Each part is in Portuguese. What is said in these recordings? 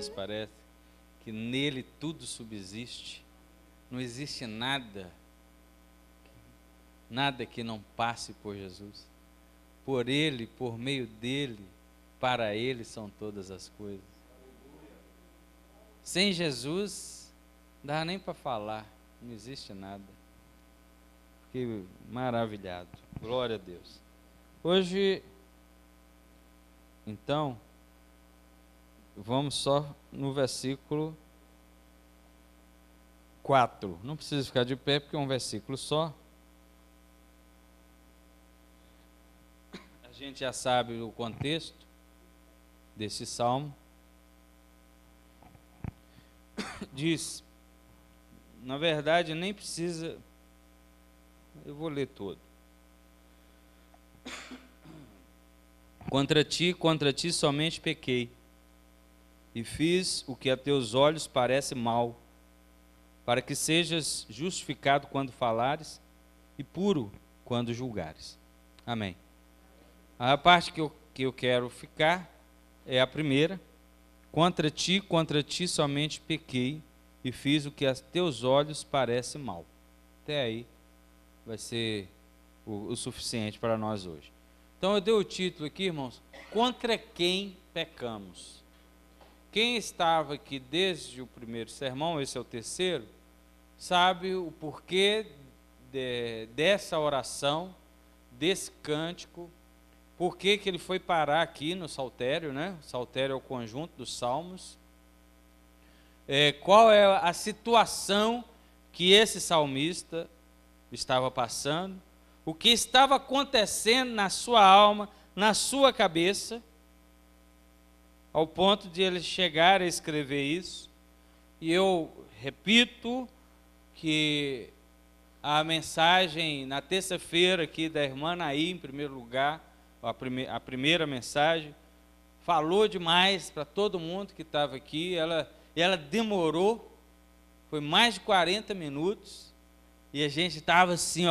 vezes parece que nele tudo subsiste. Não existe nada que não passe por Jesus. Por Ele, por meio dEle, para Ele são todas as coisas. Sem Jesus, não dá nem para falar, não existe nada. Fiquei maravilhado, glória a Deus. Hoje, então, vamos só no versículo 4. Não precisa ficar de pé, porque é um versículo só. A gente já sabe o contexto desse salmo. Diz, na verdade, nem precisa, eu vou ler todo. Contra ti somente pequei, e fiz o que a teus olhos parece mal, para que sejas justificado quando falares, e puro quando julgares. Amém. A parte que eu quero ficar é a primeira. Contra ti somente pequei, e fiz o que a teus olhos parece mal. Até aí vai ser o suficiente para nós hoje. Então eu dei o título aqui, irmãos, contra quem pecamos. Quem estava aqui desde o primeiro sermão, esse é o terceiro, sabe o porquê dessa oração, desse cântico, por que ele foi parar aqui no saltério, né? O saltério é o conjunto dos salmos. Qual é a situação que esse salmista estava passando, o que estava acontecendo na sua alma, na sua cabeça, ao ponto de ele chegar a escrever isso. E eu repito que a mensagem na terça-feira aqui da irmã Naí, em primeiro lugar, a primeira mensagem, falou demais para todo mundo que estava aqui. Ela demorou, foi mais de 40 minutos, e a gente estava assim,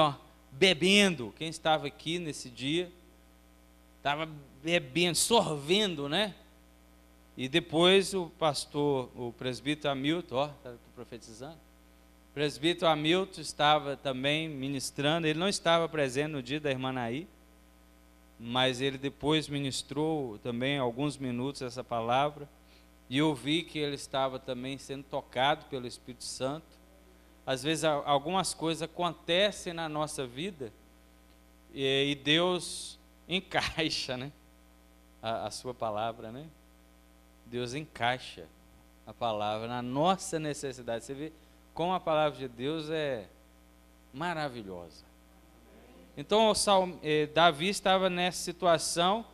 bebendo. Quem estava aqui nesse dia, estava bebendo, sorvendo, né? E depois o pastor, o presbítero Hamilton, estou profetizando, o presbítero Hamilton estava também ministrando. Ele não estava presente no dia da irmã Naí, mas ele depois ministrou também alguns minutos essa palavra, e eu vi que ele estava também sendo tocado pelo Espírito Santo. Às vezes algumas coisas acontecem na nossa vida e Deus encaixa, né, a sua palavra, né? Deus encaixa a palavra na nossa necessidade. Você vê como a palavra de Deus é maravilhosa. Então Davi estava nessa situação,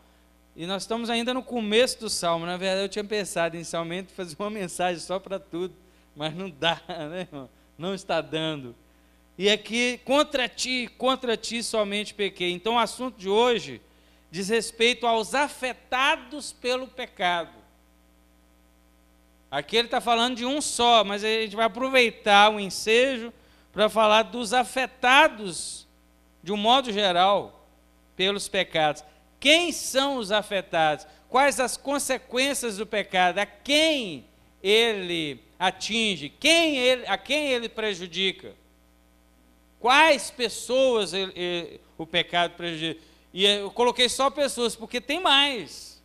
e nós estamos ainda no começo do salmo. Na verdade, eu tinha pensado inicialmente fazer uma mensagem só para tudo, mas não dá, né, irmão? Não está dando. E aqui, contra ti somente pequei. Então o assunto de hoje diz respeito aos afetados pelo pecado. Aqui ele está falando de um só, mas a gente vai aproveitar o ensejo para falar dos afetados, de um modo geral, pelos pecados. Quem são os afetados? Quais as consequências do pecado? A quem ele atinge? A quem ele prejudica? Quais pessoas o pecado prejudica? E eu coloquei só pessoas, porque tem mais.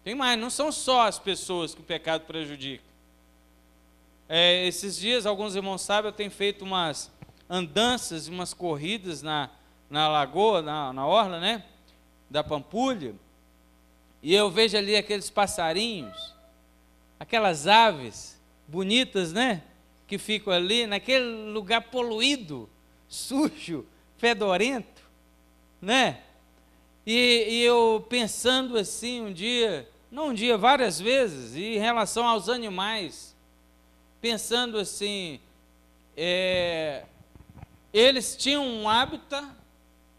Tem mais, não são só as pessoas que o pecado prejudica. Esses dias, alguns irmãos sabem, eu tenho feito umas andanças, umas corridas na lagoa, na orla, né, da Pampulha, e eu vejo ali aqueles passarinhos, aquelas aves bonitas, né, que ficam ali naquele lugar poluído, sujo, fedorento, né? E eu pensando assim várias vezes, em relação aos animais, pensando assim, eles tinham um hábitat,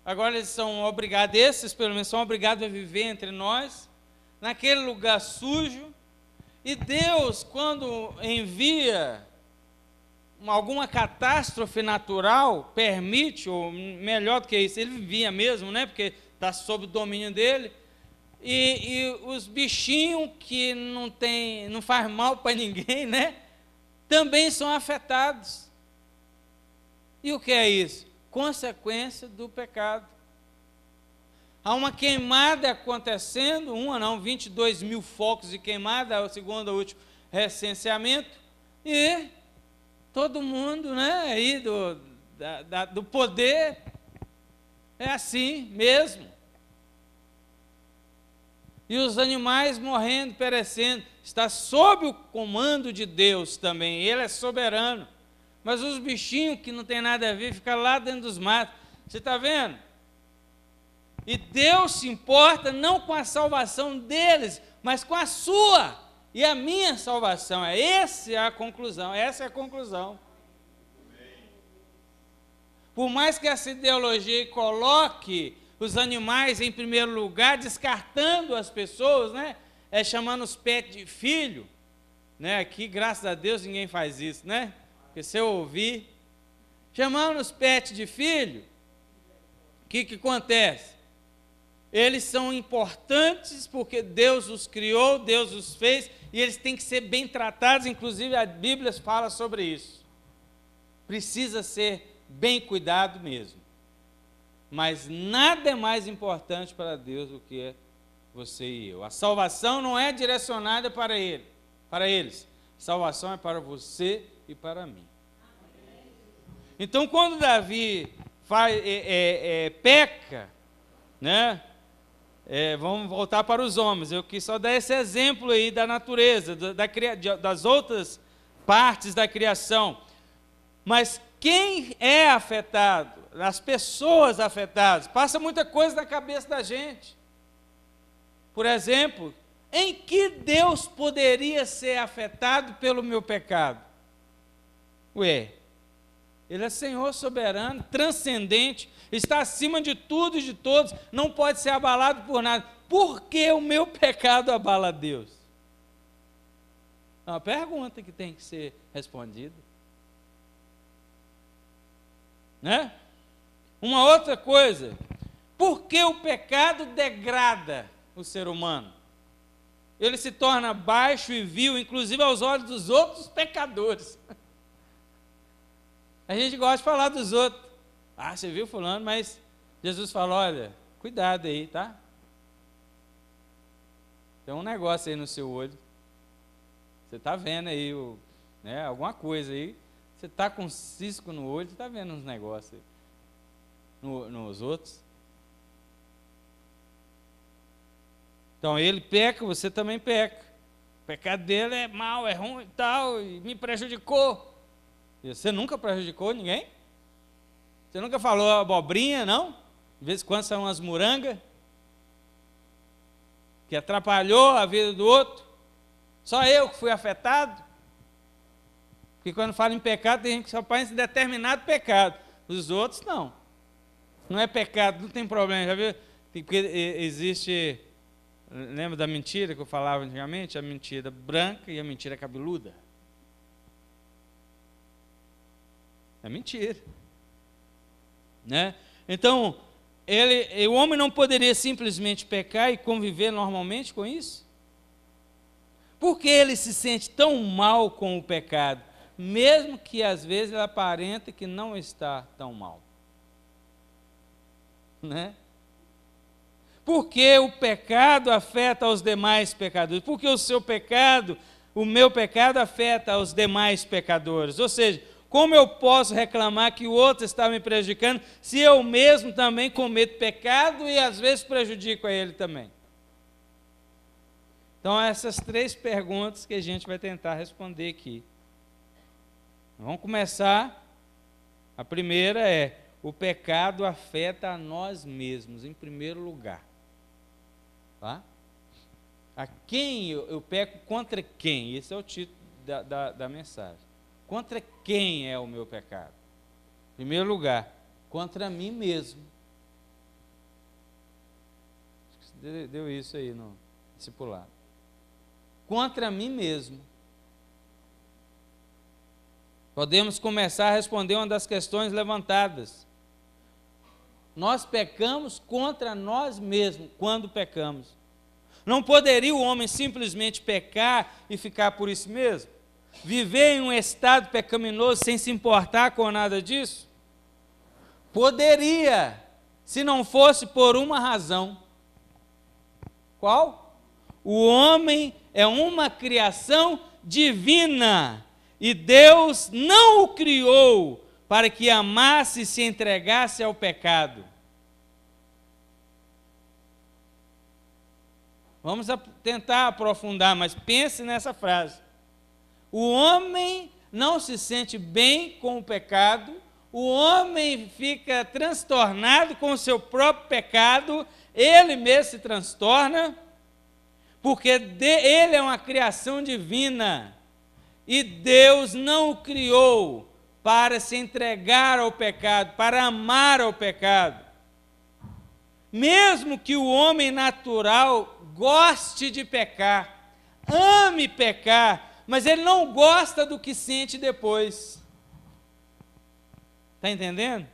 agora eles são obrigados, esses pelo menos são obrigados a viver entre nós, naquele lugar sujo. E Deus, quando envia alguma catástrofe natural, permite, ou melhor do que isso, ele envia mesmo, né, porque está sob o domínio dele, e os bichinhos que não faz mal para ninguém, né? Também são afetados. E o que é isso? Consequência do pecado. Há uma queimada acontecendo, 22 mil focos de queimada, segundo o último recenseamento, e todo mundo, né, aí do poder é assim mesmo. E os animais morrendo, perecendo, está sob o comando de Deus também, Ele é soberano. Mas os bichinhos que não tem nada a ver, ficam lá dentro dos matos. Você está vendo? E Deus se importa não com a salvação deles, mas com a sua e a minha salvação. Essa é a conclusão. Por mais que essa ideologia coloque os animais em primeiro lugar, descartando as pessoas, né? Chamando os pets de filho, né? Aqui, graças a Deus, ninguém faz isso, né? Porque se eu ouvir, chamando os pets de filho, o que acontece? Eles são importantes porque Deus os criou, Deus os fez, e eles têm que ser bem tratados, inclusive a Bíblia fala sobre isso. Precisa ser bem cuidado mesmo. Mas nada é mais importante para Deus do que você e eu. A salvação não é direcionada para eles. A salvação é para você e para mim. Então, quando Davi peca, né? Vamos voltar para os homens. Eu quis só dar esse exemplo aí da natureza, das outras partes da criação. Mas quem é afetado? As pessoas afetadas. Passa muita coisa na cabeça da gente. Por exemplo, em que Deus poderia ser afetado pelo meu pecado? Ele é Senhor soberano, transcendente, está acima de tudo e de todos, não pode ser abalado por nada. Por que o meu pecado abala a Deus? É uma pergunta que tem que ser respondida. Né? Uma outra coisa, por que o pecado degrada o ser humano? Ele se torna baixo e vil, inclusive aos olhos dos outros pecadores. A gente gosta de falar dos outros. Você viu fulano, mas Jesus falou, olha, cuidado aí, tá? Tem um negócio aí no seu olho. Você está vendo aí, alguma coisa aí. Você está com um cisco no olho, você está vendo uns negócios aí. Nos outros. Então ele peca, você também peca. O pecado dele é mau, é ruim e tal, e me prejudicou. E você nunca prejudicou ninguém? Você nunca falou abobrinha, não? De vez em quando são umas murangas que atrapalhou a vida do outro. Só eu que fui afetado. Porque quando fala em pecado, tem gente que só pensa em determinado pecado. Os outros, não. Não é pecado, não tem problema. Já viu? Porque existe... Lembra da mentira que eu falava antigamente? A mentira branca e a mentira cabeluda. É mentira. Né? Então, o homem não poderia simplesmente pecar e conviver normalmente com isso? Por que ele se sente tão mal com o pecado, mesmo que às vezes ele aparenta que não está tão mal? Né? Por que o pecado afeta os demais pecadores? Por que o meu pecado afeta os demais pecadores? Ou seja, como eu posso reclamar que o outro está me prejudicando, se eu mesmo também cometo pecado e às vezes prejudico a ele também? Então, essas 3 perguntas que a gente vai tentar responder aqui. Vamos começar. A primeira é: o pecado afeta a nós mesmos, em primeiro lugar. Tá? A quem eu peco, contra quem? Esse é o título da mensagem. Contra quem é o meu pecado? Em primeiro lugar, contra mim mesmo. Deu isso aí no discipulado. Contra mim mesmo. Podemos começar a responder uma das questões levantadas. Nós pecamos contra nós mesmos quando pecamos. Não poderia o homem simplesmente pecar e ficar por isso mesmo? Viver em um estado pecaminoso sem se importar com nada disso? Poderia, se não fosse por uma razão. Qual? O homem é uma criação divina e Deus não o criou para que amasse e se entregasse ao pecado. Vamos tentar aprofundar, mas pense nessa frase. O homem não se sente bem com o pecado, o homem fica transtornado com o seu próprio pecado, ele mesmo se transtorna, porque ele é uma criação divina, e Deus não o criou para se entregar ao pecado, para amar ao pecado. Mesmo que o homem natural goste de pecar, ame pecar, mas ele não gosta do que sente depois. Está entendendo?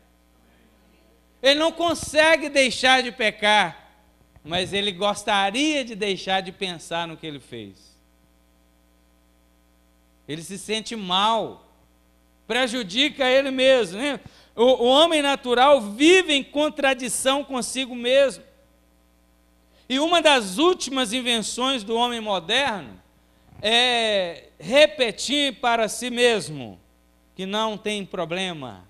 Ele não consegue deixar de pecar, mas ele gostaria de deixar de pensar no que ele fez. Ele se sente mal, prejudica ele mesmo, né? O homem natural vive em contradição consigo mesmo. E uma das últimas invenções do homem moderno é repetir para si mesmo que não tem problema,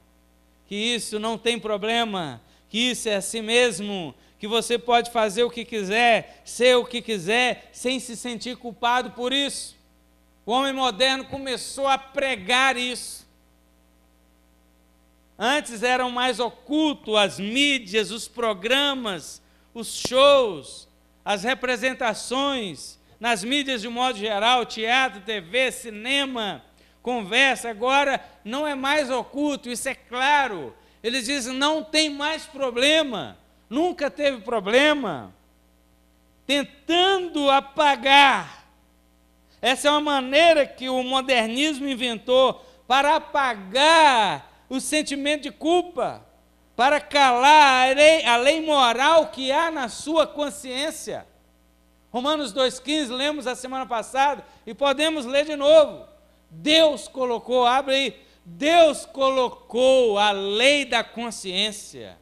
que isso não tem problema, que isso é assim mesmo, que você pode fazer o que quiser, ser o que quiser, sem se sentir culpado por isso. O homem moderno começou a pregar isso. Antes eram mais ocultos as mídias, os programas, os shows, as representações, nas mídias de um modo geral, teatro, TV, cinema, conversa, agora não é mais oculto, isso é claro. Eles dizem, não tem mais problema, nunca teve problema, tentando apagar. Essa é uma maneira que o modernismo inventou para apagar o sentimento de culpa, para calar a lei moral que há na sua consciência. Romanos 2,15, lemos a semana passada e podemos ler de novo. Deus colocou, abre aí, Deus colocou a lei da consciência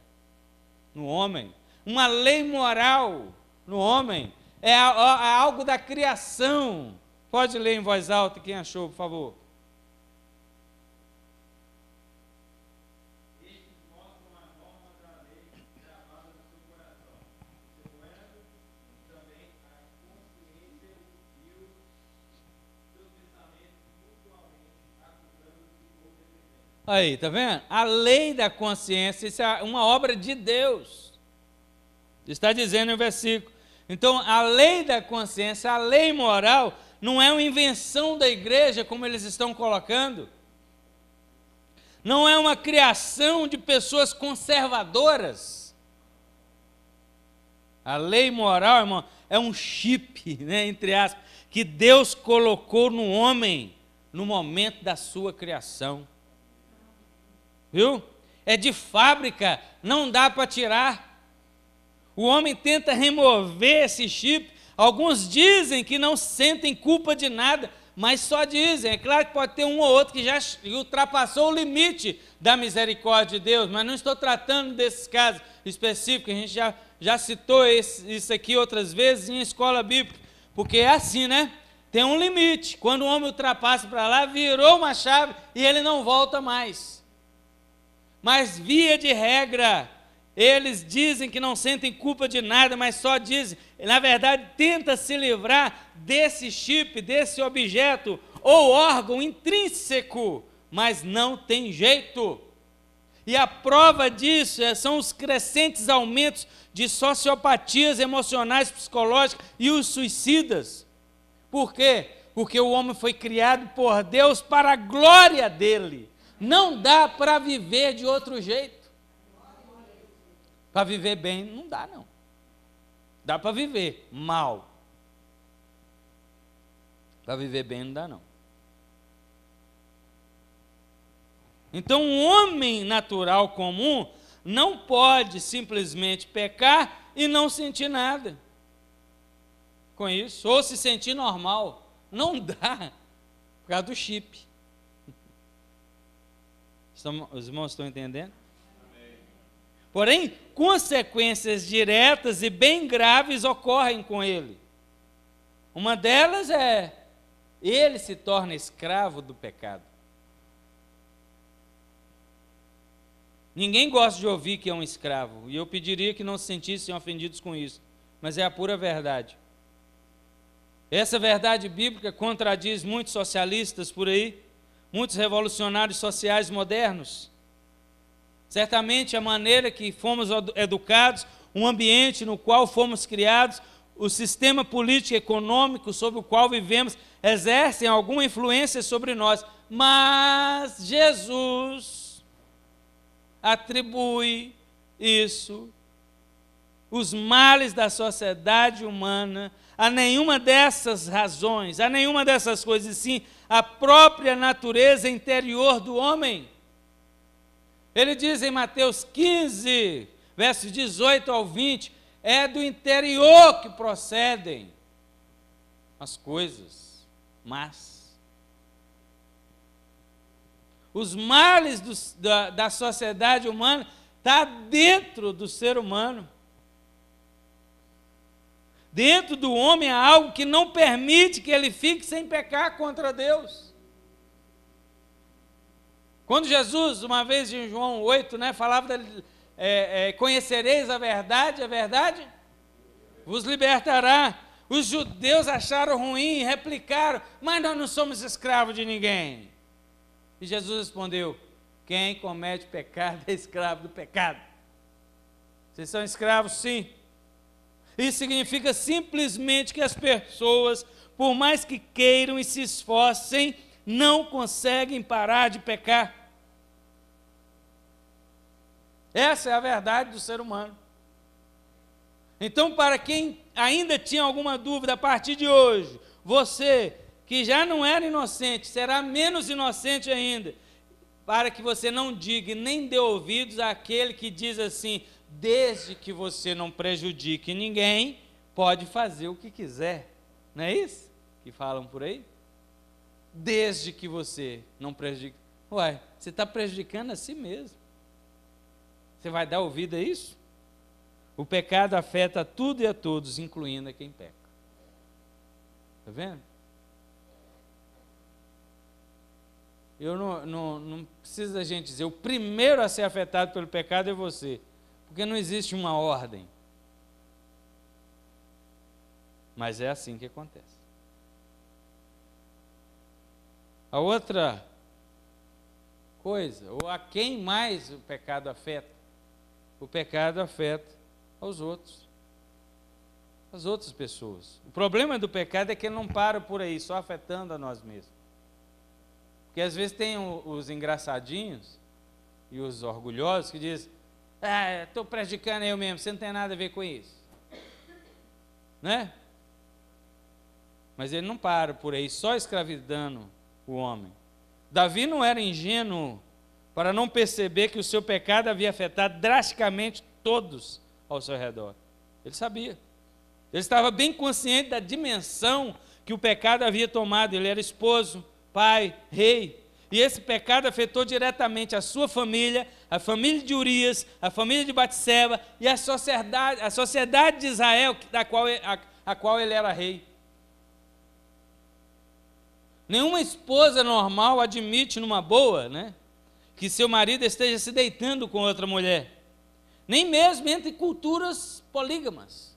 no homem, uma lei moral no homem, é algo da criação. Pode ler em voz alta, quem achou, por favor. Aí, tá vendo? A lei da consciência, isso é uma obra de Deus. Está dizendo no versículo. Então, a lei da consciência, a lei moral, não é uma invenção da igreja, como eles estão colocando. Não é uma criação de pessoas conservadoras. A lei moral, irmão, é um chip, né, entre aspas, que Deus colocou no homem no momento da sua criação. Viu? É de fábrica, não dá para tirar. O homem tenta remover esse chip. Alguns dizem que não sentem culpa de nada, mas só dizem. É claro que pode ter um ou outro que já ultrapassou o limite da misericórdia de Deus, mas não estou tratando desses casos específicos. A gente já citou isso aqui outras vezes em escola bíblica, porque é assim, né? Tem um limite. Quando o homem ultrapassa para lá, virou uma chave e ele não volta mais. Mas, via de regra, eles dizem que não sentem culpa de nada, mas só dizem, na verdade, tenta se livrar desse chip, desse objeto ou órgão intrínseco, mas não tem jeito. E a prova disso são os crescentes aumentos de sociopatias emocionais, psicológicas e os suicidas. Por quê? Porque o homem foi criado por Deus para a glória dele. Não dá para viver de outro jeito. Para viver bem, não dá, não. Dá para viver mal. Para viver bem, não dá, não. Então, um homem natural comum não pode simplesmente pecar e não sentir nada. com isso, ou se sentir normal. Não dá, por causa do chip. Os irmãos estão entendendo? Amém. Porém, consequências diretas e bem graves ocorrem com ele. Uma delas é, ele se torna escravo do pecado. Ninguém gosta de ouvir que é um escravo, e eu pediria que não se sentissem ofendidos com isso, mas é a pura verdade. Essa verdade bíblica contradiz muitos socialistas por aí, muitos revolucionários sociais modernos. Certamente a maneira que fomos educados, um ambiente no qual fomos criados, o sistema político e econômico sobre o qual vivemos, exercem alguma influência sobre nós, mas Jesus atribui isso, os males da sociedade humana, a nenhuma dessas razões, a nenhuma dessas coisas, sim, a própria natureza interior do homem. Ele diz em Mateus 15, versos 18 ao 20, é do interior que procedem as coisas más. Os males da sociedade humana estão dentro do ser humano. Dentro do homem há algo que não permite que ele fique sem pecar contra Deus. Quando Jesus, uma vez em João 8, falava, conhecereis a verdade vos libertará. Os judeus acharam ruim e replicaram, mas nós não somos escravos de ninguém. E Jesus respondeu, quem comete pecado é escravo do pecado. Vocês são escravos, sim. Isso significa simplesmente que as pessoas, por mais que queiram e se esforcem, não conseguem parar de pecar. Essa é a verdade do ser humano. Então, para quem ainda tinha alguma dúvida, a partir de hoje, você que já não era inocente, será menos inocente ainda, para que você não diga nem dê ouvidos àquele que diz assim, desde que você não prejudique ninguém, pode fazer o que quiser. Não é isso que falam por aí? Desde que você não prejudique. Uai, você está prejudicando a si mesmo. Você vai dar ouvido a isso? O pecado afeta tudo e a todos, incluindo a quem peca. Está vendo? Eu não precisa da gente dizer, o primeiro a ser afetado pelo pecado é você. Porque não existe uma ordem. Mas é assim que acontece. A outra coisa, ou a quem mais o pecado afeta? O pecado afeta aos outros. As outras pessoas. O problema do pecado é que ele não para por aí, só afetando a nós mesmos. Porque às vezes tem os engraçadinhos e os orgulhosos que dizem, estou prejudicando eu mesmo, você não tem nada a ver com isso. Né? Mas ele não para por aí, só escravizando o homem. Davi não era ingênuo para não perceber que o seu pecado havia afetado drasticamente todos ao seu redor. Ele sabia. Ele estava bem consciente da dimensão que o pecado havia tomado. Ele era esposo, pai, rei. E esse pecado afetou diretamente a sua família, a família de Urias, a família de Batseba e a sociedade de Israel, a qual ele era rei. Nenhuma esposa normal admite numa boa, que seu marido esteja se deitando com outra mulher. Nem mesmo entre culturas polígamas.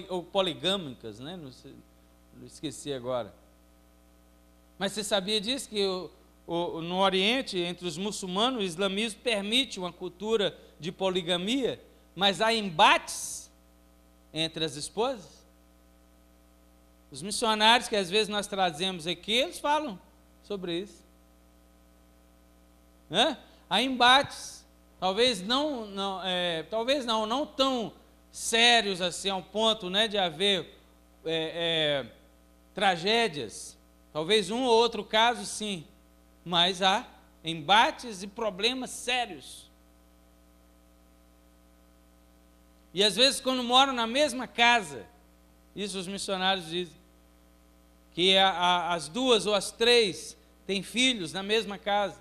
Ou poligâmicas, não esqueci agora. Mas você sabia disso? Que no Oriente, entre os muçulmanos, o islamismo permite uma cultura de poligamia, mas há embates entre as esposas? Os missionários que às vezes nós trazemos aqui, eles falam sobre isso. Há embates, talvez não tão sérios assim, ao ponto de haver tragédias. Talvez um ou outro caso, sim, mas há embates e problemas sérios. E às vezes, quando moram na mesma casa, Isso os missionários dizem. Que as duas ou as três têm filhos na mesma casa.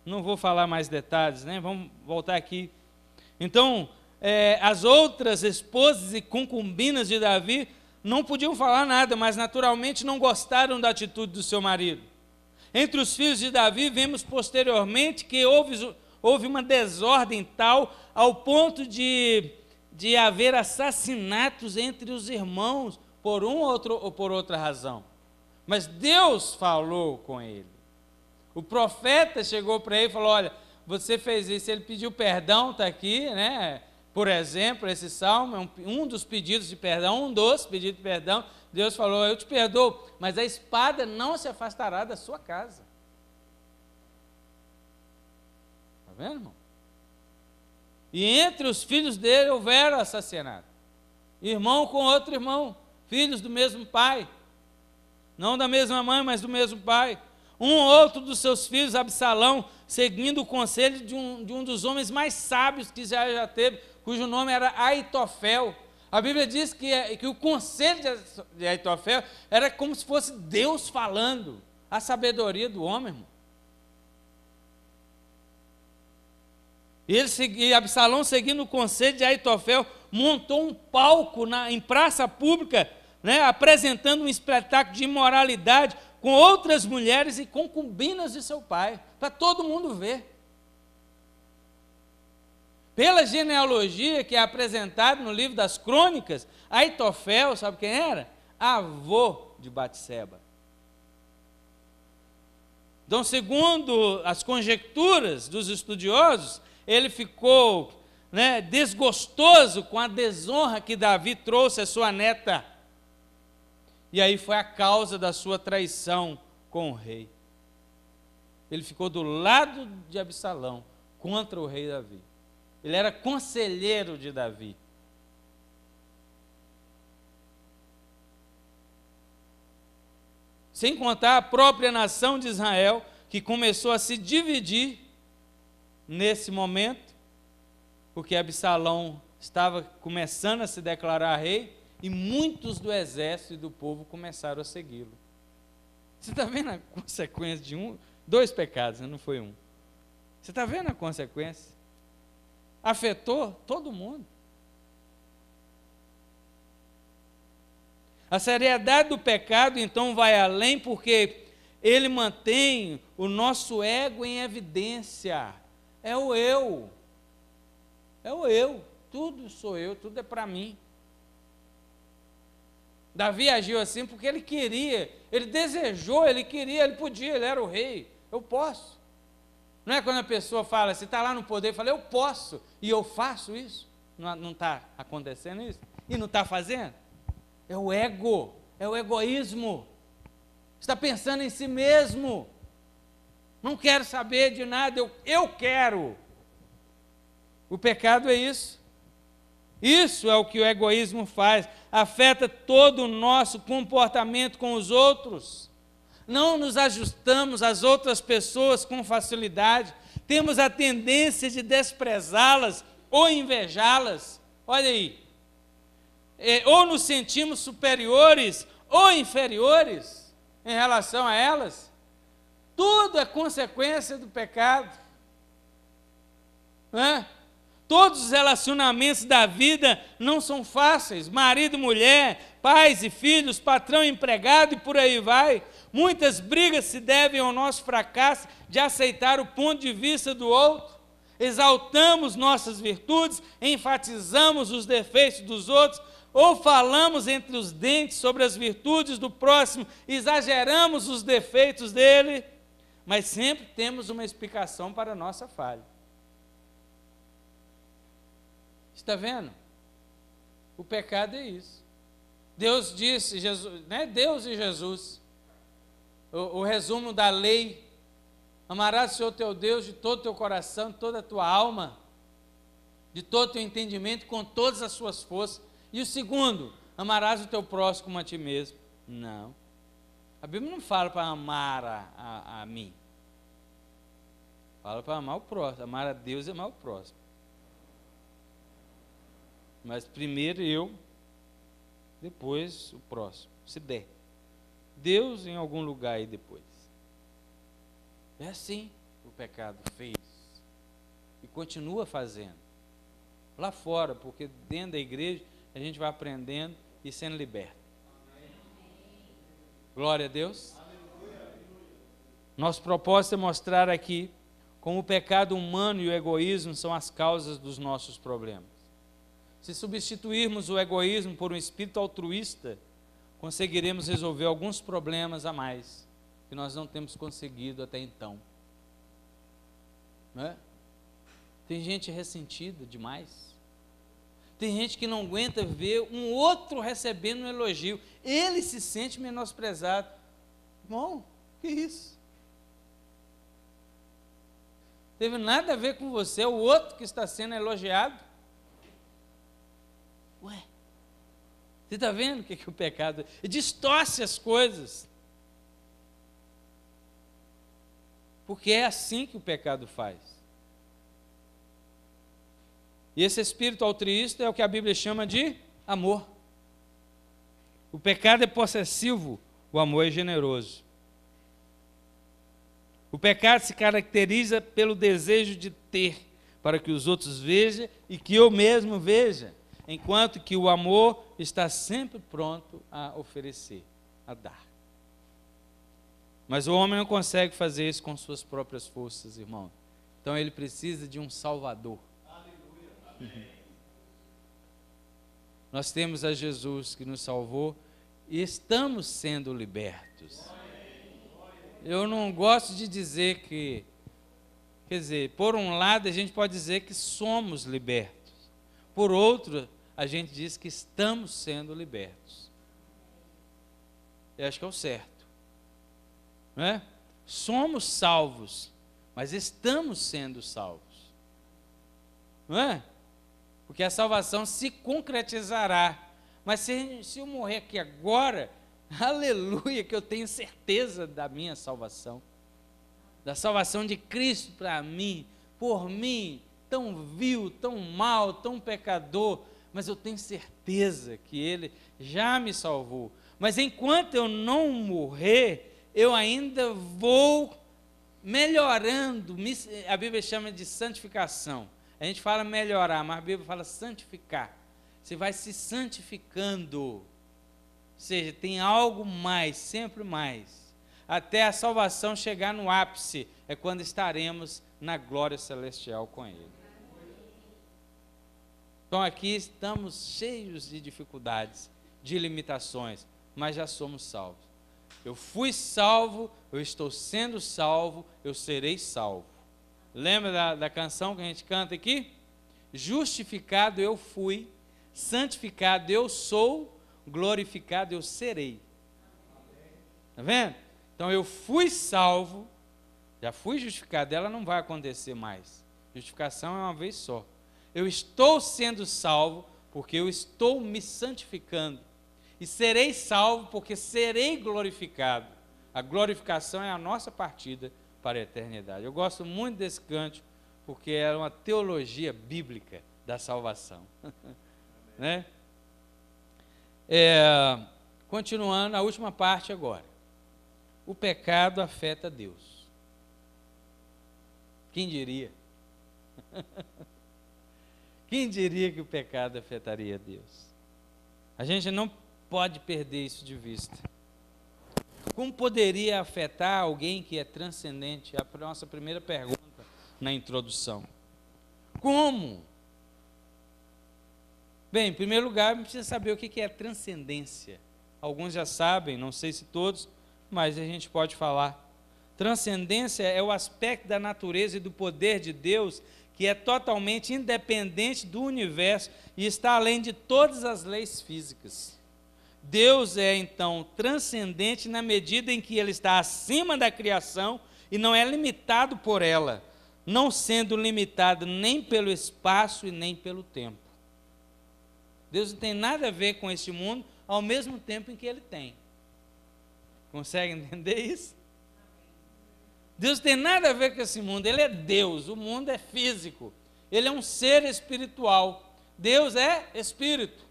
Não vou falar mais detalhes, né? Vamos voltar aqui. Então, as outras esposas e concubinas de Davi não podiam falar nada, mas naturalmente não gostaram da atitude do seu marido. Entre os filhos de Davi, vemos posteriormente que houve uma desordem tal ao ponto de haver assassinatos entre os irmãos, por um ou por outra razão. Mas Deus falou com ele. O profeta chegou para ele e falou: olha, você fez isso. Ele pediu perdão, está aqui, né? Por exemplo, esse salmo é um dos pedidos de perdão, um dos pedidos de perdão. Deus falou: eu te perdoo, mas a espada não se afastará da sua casa. Está vendo, irmão? E entre os filhos dele houveram assassinato. Irmão com outro irmão, filhos do mesmo pai. Não da mesma mãe, mas do mesmo pai. Um ou outro dos seus filhos, Absalão, seguindo o conselho de um dos homens mais sábios que Israel já teve, cujo nome era Aitofel. A Bíblia diz que o conselho de Aitofel era como se fosse Deus falando, a sabedoria do homem, irmão. E Absalão, seguindo o conselho de Aitofel, montou um palco em praça pública, né, apresentando um espetáculo de imoralidade com outras mulheres e concubinas de seu pai, para todo mundo ver. Pela genealogia que é apresentada no livro das Crônicas, Aitofel, sabe quem era? Avô de Batseba. Então, segundo as conjecturas dos estudiosos, ele ficou, né, desgostoso com a desonra que Davi trouxe à sua neta. E aí foi a causa da sua traição com o rei. Ele ficou do lado de Absalão contra o rei Davi. Ele era conselheiro de Davi. Sem contar a própria nação de Israel, que começou a se dividir nesse momento, porque Absalão estava começando a se declarar rei, e muitos do exército e do povo começaram a segui-lo. Você está vendo a consequência de dois pecados, não foi um. Você está vendo a consequência? Afetou todo mundo. A seriedade do pecado, então, vai além, porque ele mantém o nosso ego em evidência. É o eu. É o eu. Tudo sou eu, tudo é para mim. Davi agiu assim porque ele queria, ele desejou, ele queria, ele podia, ele era o rei. Eu posso. Não é quando a pessoa fala, você está lá no poder, fala, eu posso, e eu faço isso. Não está acontecendo isso? E não está fazendo? É o ego, é o egoísmo. Está pensando em si mesmo. Não quero saber de nada, eu quero. O pecado é isso. Isso é o que o egoísmo faz, afeta todo o nosso comportamento com os outros. Não nos ajustamos às outras pessoas com facilidade, temos a tendência de desprezá-las ou invejá-las. Olha aí, ou nos sentimos superiores ou inferiores em relação a elas. Tudo é consequência do pecado, não é? Todos os relacionamentos da vida não são fáceis, marido e mulher, pais e filhos, patrão e empregado e por aí vai. Muitas brigas se devem ao nosso fracasso de aceitar o ponto de vista do outro. Exaltamos nossas virtudes, enfatizamos os defeitos dos outros, ou falamos entre os dentes sobre as virtudes do próximo, exageramos os defeitos dele, mas sempre temos uma explicação para a nossa falha. Está vendo? O pecado é isso. Deus disse, Jesus, né? Deus e Jesus. O resumo da lei: amarás o Senhor teu Deus de todo o teu coração, de toda a tua alma, de todo o teu entendimento, com todas as suas forças. E o segundo, amarás o teu próximo como a ti mesmo. Não. A Bíblia não fala para amar a mim. Fala para amar o próximo. Amar a Deus e amar o próximo. Mas primeiro eu, depois o próximo, se der. Deus em algum lugar aí depois. É assim que o pecado fez e continua fazendo. Lá fora, porque dentro da igreja a gente vai aprendendo e sendo liberto. Glória a Deus. Nosso propósito é mostrar aqui como o pecado humano e o egoísmo são as causas dos nossos problemas. Se substituirmos o egoísmo por um espírito altruísta, conseguiremos resolver alguns problemas a mais que nós não temos conseguido até então. Não é? Tem gente ressentida demais. Tem gente que não aguenta ver um outro recebendo um elogio. Ele se sente menosprezado. Irmão, que isso? Teve nada a ver com você, é o outro que está sendo elogiado. Ué, você está vendo o que o pecado distorce as coisas? Porque é assim que o pecado faz. E esse espírito altruísta é o que a Bíblia chama de amor. O pecado é possessivo, o amor é generoso. O pecado se caracteriza pelo desejo de ter, para que os outros vejam e que eu mesmo veja, enquanto que o amor está sempre pronto a oferecer, a dar. Mas o homem não consegue fazer isso com suas próprias forças, irmão. Então ele precisa de um Salvador. Nós temos a Jesus que nos salvou e estamos sendo libertos. Eu não gosto de dizer que, quer dizer, por um lado a gente pode dizer que somos libertos, por outro a gente diz que estamos sendo libertos. Eu acho que é o certo, não é? Somos salvos, mas estamos sendo salvos, não é? Porque a salvação se concretizará. Mas se eu morrer aqui agora, aleluia, que eu tenho certeza da minha salvação. Da salvação de Cristo para mim, por mim, tão vil, tão mal, tão pecador. Mas eu tenho certeza que Ele já me salvou. Mas enquanto eu não morrer, eu ainda vou melhorando. A Bíblia chama de santificação. A gente fala melhorar, mas a Bíblia fala santificar. Você vai se santificando. Ou seja, tem algo mais, sempre mais. Até a salvação chegar no ápice, é quando estaremos na glória celestial com Ele. Então aqui estamos cheios de dificuldades, de limitações, mas já somos salvos. Eu fui salvo, eu estou sendo salvo, eu serei salvo. Lembra da canção que a gente canta aqui? Justificado eu fui, santificado eu sou, glorificado eu serei. Está vendo? Então eu fui salvo, já fui justificado, ela não vai acontecer mais. Justificação é uma vez só. Eu estou sendo salvo porque eu estou me santificando. E serei salvo porque serei glorificado. A glorificação é a nossa partida para a eternidade. Eu gosto muito desse cântico, porque é uma teologia bíblica da salvação. Né? Continuando, a última parte agora. O pecado afeta Deus. Quem diria? Quem diria que o pecado afetaria Deus? A gente não pode perder isso de vista. Como poderia afetar alguém que é transcendente? É a nossa primeira pergunta na introdução. Como? Bem, em primeiro lugar, a gente precisa saber o que é transcendência. Alguns já sabem, não sei se todos, mas a gente pode falar. Transcendência é o aspecto da natureza e do poder de Deus que é totalmente independente do universo e está além de todas as leis físicas. Deus é, então, transcendente na medida em que Ele está acima da criação e não é limitado por ela, não sendo limitado nem pelo espaço e nem pelo tempo. Deus não tem nada a ver com esse mundo ao mesmo tempo em que Ele tem. Consegue entender isso? Deus não tem nada a ver com esse mundo, Ele é Deus, o mundo é físico, Ele é um ser espiritual. Deus é espírito.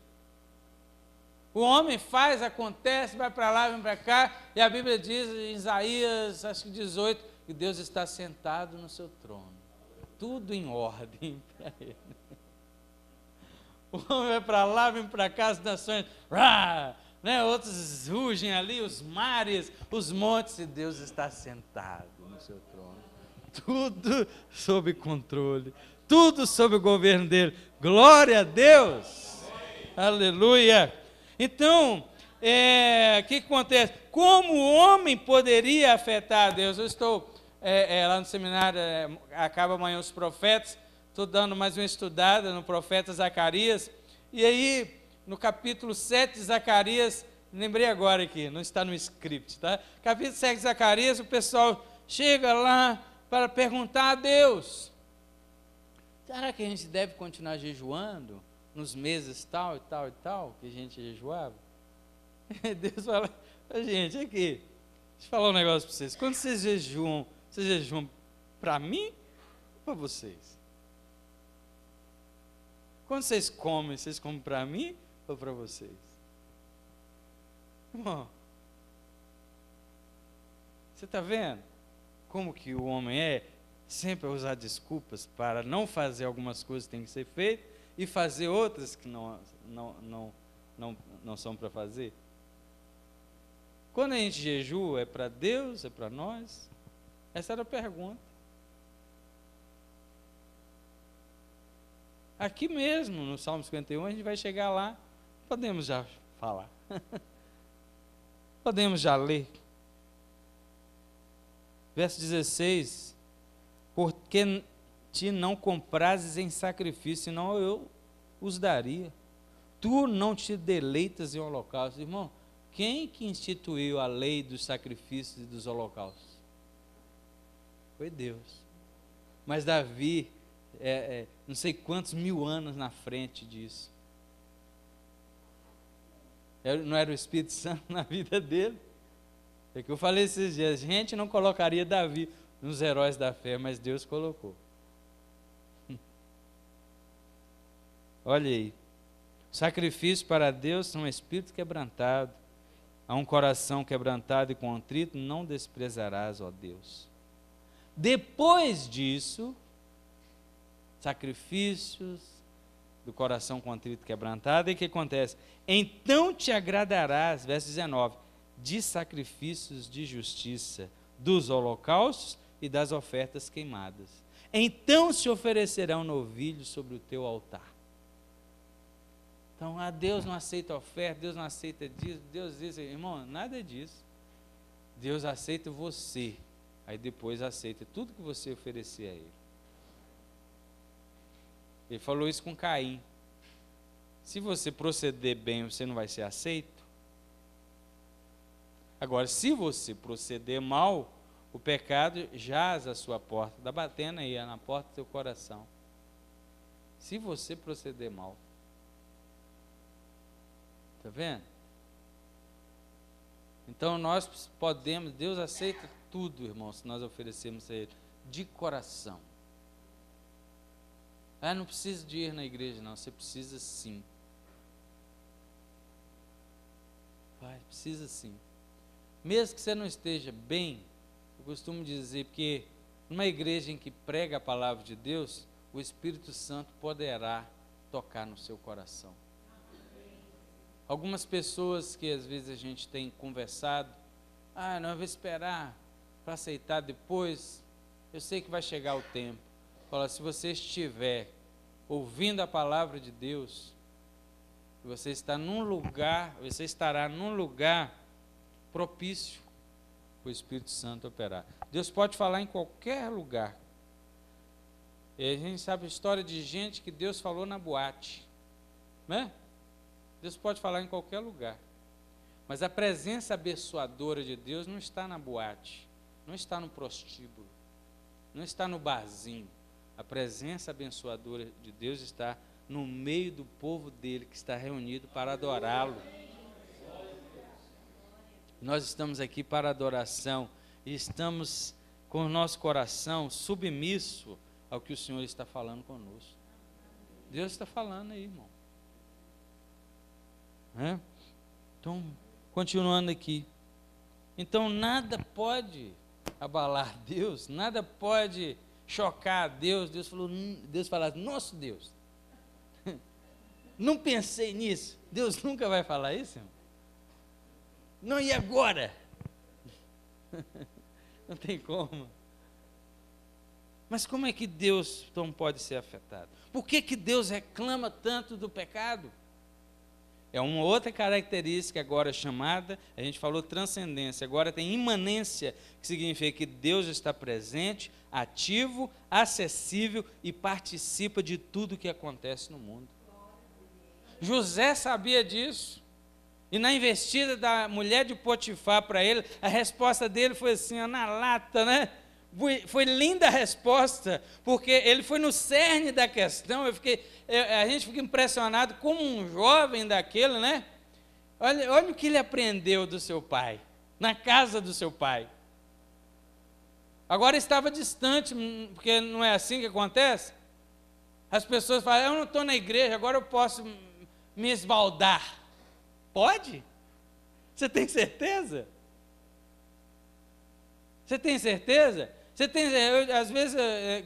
O homem faz, acontece, vai para lá, vem para cá, e a Bíblia diz em Isaías, acho que 18, que Deus está sentado no seu trono. Tudo em ordem para ele. O homem vai para lá, vem para cá, as nações, né? Outros rugem ali, os mares, os montes, e Deus está sentado no seu trono. Tudo sob controle, tudo sob o governo dele. Glória a Deus! Aleluia! Então, o que acontece? Como o homem poderia afetar a Deus? Eu estou lá no seminário, acaba amanhã os profetas, estou dando mais uma estudada no profeta Zacarias, e aí, no capítulo 7 de Zacarias, lembrei agora aqui, não está no script, tá? Capítulo 7 de Zacarias, o pessoal chega lá para perguntar a Deus, será que a gente deve continuar jejuando nos meses tal e tal e tal, que a gente jejuava? Deus fala, gente, aqui, deixa eu falar um negócio para vocês, quando vocês jejuam para mim ou para vocês? Quando vocês comem para mim ou para vocês? Irmão, você está vendo como que o homem sempre usar desculpas para não fazer algumas coisas que têm que ser feitas e fazer outras que não são para fazer? Quando a gente jejua, é para Deus, é para nós? Essa era a pergunta. Aqui mesmo, no Salmo 51, a gente vai chegar lá, podemos já falar. Podemos já ler. Verso 16, porque te não comprases em sacrifício, senão eu os daria. Tu não te deleitas em holocausto. Irmão, quem que instituiu a lei dos sacrifícios e dos holocaustos? Foi Deus. Mas Davi, não sei quantos mil anos na frente disso. Não era o Espírito Santo na vida dele? É que eu falei esses dias, a gente não colocaria Davi nos heróis da fé, mas Deus colocou. Olha aí. Sacrifício para Deus são um espírito quebrantado. A um coração quebrantado e contrito não desprezarás, ó Deus. Depois disso, sacrifícios do coração contrito e quebrantado, e o que acontece? Então te agradarás, verso 19, de sacrifícios de justiça, dos holocaustos e das ofertas queimadas. Então se oferecerão novilhos sobre o teu altar. Então, Deus não aceita oferta, Deus não aceita disso, Deus diz, irmão, nada disso. Deus aceita você, aí depois aceita tudo que você oferecer a Ele. Ele falou isso com Caim. Se você proceder bem, você não vai ser aceito. Agora, se você proceder mal, o pecado jaz à sua porta, está batendo aí, na porta do teu coração. Se você proceder mal. Está vendo? Então nós podemos, Deus aceita tudo, irmão, se nós oferecermos a Ele, de coração. Não precisa de ir na igreja, não, você precisa sim. Precisa sim. Mesmo que você não esteja bem, eu costumo dizer, porque numa igreja em que prega a palavra de Deus, o Espírito Santo poderá tocar no seu coração. Algumas pessoas que às vezes a gente tem conversado, não, eu vou esperar para aceitar depois, eu sei que vai chegar o tempo. Fala, se você estiver ouvindo a palavra de Deus, você estará num lugar propício para o Espírito Santo operar. Deus pode falar em qualquer lugar. E a gente sabe a história de gente que Deus falou na boate, né? Deus pode falar em qualquer lugar, mas a presença abençoadora de Deus não está na boate, não está no prostíbulo, não está no barzinho. A presença abençoadora de Deus está no meio do povo dele, que está reunido para adorá-lo. Nós estamos aqui para adoração e estamos com o nosso coração submisso ao que o Senhor está falando conosco. Deus está falando aí, irmão. Então, continuando aqui. Então, nada pode abalar Deus, nada pode chocar Deus. Deus fala, nosso Deus, não pensei nisso. Deus nunca vai falar isso, irmão? Não, e agora? Não tem como. Mas como é que Deus então pode ser afetado? Por que Deus reclama tanto do pecado? É uma outra característica agora chamada, a gente falou transcendência, agora tem imanência, que significa que Deus está presente, ativo, acessível e participa de tudo que acontece no mundo. José sabia disso. E na investida da mulher de Potifar para ele, a resposta dele foi assim, ó, na lata, né? Foi linda a resposta, porque ele foi no cerne da questão. A gente fica impressionado como um jovem daquele, né? Olha o que ele aprendeu do seu pai, na casa do seu pai. Agora estava distante, porque não é assim que acontece? As pessoas falam, eu não estou na igreja, agora eu posso me esbaldar. Pode? Você tem certeza? Você tem certeza? Às vezes,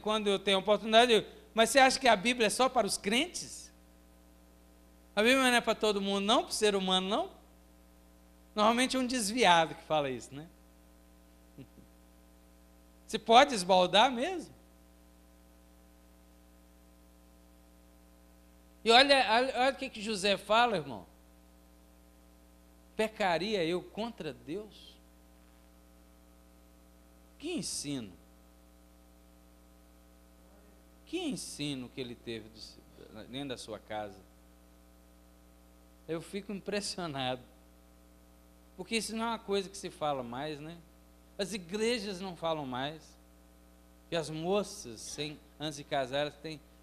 quando eu tenho oportunidade, eu digo, mas você acha que a Bíblia é só para os crentes? A Bíblia não é para todo mundo, não? Para o ser humano, não? Normalmente é um desviado que fala isso, né? Você pode esbaldar mesmo? E olha o que José fala, irmão. Pecaria eu contra Deus? Que ensino? Que ensino que ele teve dentro da sua casa? Eu fico impressionado. Porque isso não é uma coisa que se fala mais, né? As igrejas não falam mais. E as moças, antes de casar,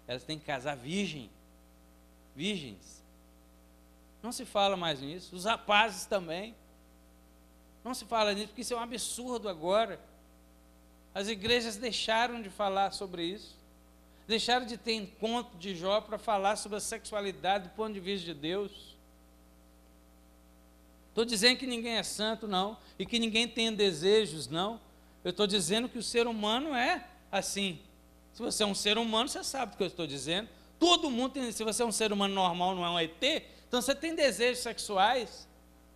elas têm que casar virgens. Não se fala mais nisso. Os rapazes também. Não se fala nisso, porque isso é um absurdo agora. As igrejas deixaram de falar sobre isso. Deixaram de ter encontro de Jó para falar sobre a sexualidade do ponto de vista de Deus. Estou dizendo que ninguém é santo, não. E que ninguém tem desejos, não. Eu estou dizendo que o ser humano é assim. Se você é um ser humano, você sabe o que eu estou dizendo. Todo mundo tem. Se você é um ser humano normal, não é um ET, então você tem desejos sexuais.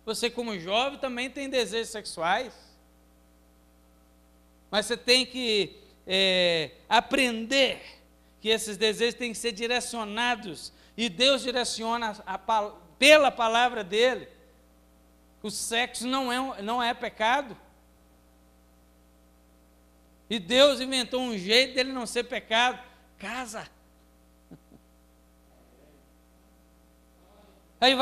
Você, como jovem, também tem desejos sexuais. Mas você tem que aprender que esses desejos têm que ser direcionados. E Deus direciona pela palavra dele. O sexo não é pecado. E Deus inventou um jeito dele não ser pecado. Casa. Aí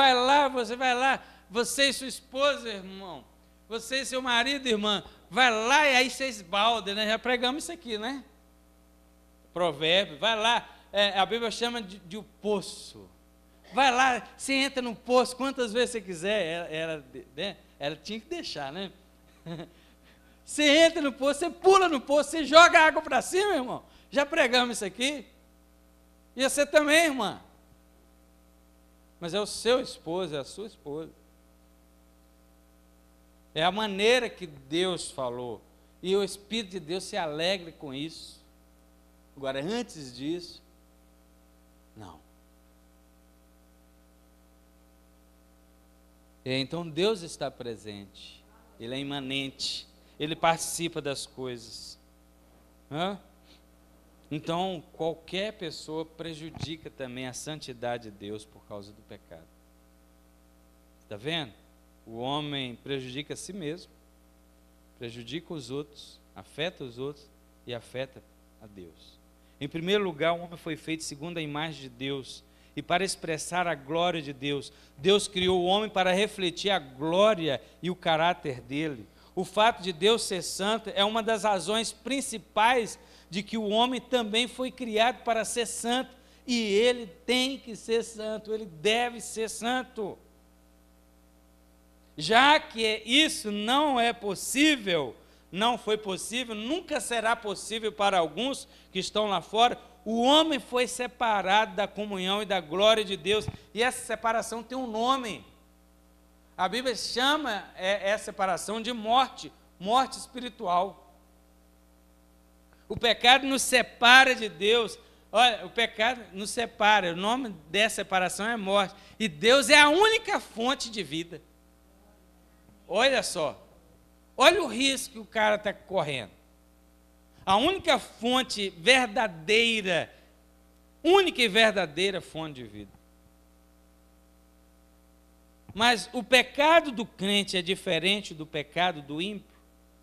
você vai lá, você e sua esposa, irmão, você e seu marido, irmã, vai lá e aí você esbalda, né? Já pregamos isso aqui, né? Provérbio, vai lá, a Bíblia chama de o poço. Vai lá, você entra no poço quantas vezes você quiser, ela tinha que deixar, né? Você entra no poço, você pula no poço, você joga água para cima, irmão. Já pregamos isso aqui. E você também, irmã. Mas é o seu esposo, é a sua esposa. É a maneira que Deus falou. E o Espírito de Deus se alegra com isso. Agora, antes disso, não. Então, Deus está presente. Ele é imanente. Ele participa das coisas. Então, qualquer pessoa prejudica também a santidade de Deus por causa do pecado. Está vendo? O homem prejudica a si mesmo, prejudica os outros, afeta os outros e afeta a Deus. Em primeiro lugar, o homem foi feito segundo a imagem de Deus e para expressar a glória de Deus. Deus criou o homem para refletir a glória e o caráter dele. O fato de Deus ser santo é uma das razões principais de que o homem também foi criado para ser santo. E ele tem que ser santo, ele deve ser santo. Já que isso não é possível, não foi possível, nunca será possível para alguns que estão lá fora. O homem foi separado da comunhão e da glória de Deus, e essa separação tem um nome. A Bíblia chama essa separação de morte, morte espiritual. O pecado nos separa de Deus. Olha, o pecado nos separa, o nome dessa separação é morte, e Deus é a única fonte de vida. Olha só, olha o risco que o cara está correndo. A única fonte verdadeira, única e verdadeira fonte de vida. Mas o pecado do crente é diferente do pecado do ímpio?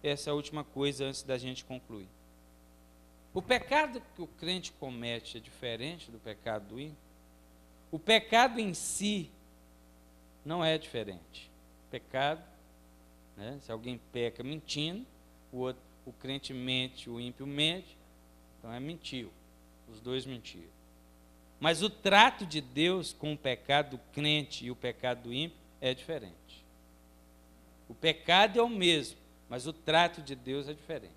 Essa é a última coisa antes da gente concluir. O pecado que o crente comete é diferente do pecado do ímpio? O pecado em si não é diferente. Pecado, né? Se alguém peca mentindo, o crente mente, o ímpio mente, então mentiu. Os dois mentiram. Mas o trato de Deus com o pecado do crente e o pecado do ímpio é diferente. O pecado é o mesmo, mas o trato de Deus é diferente.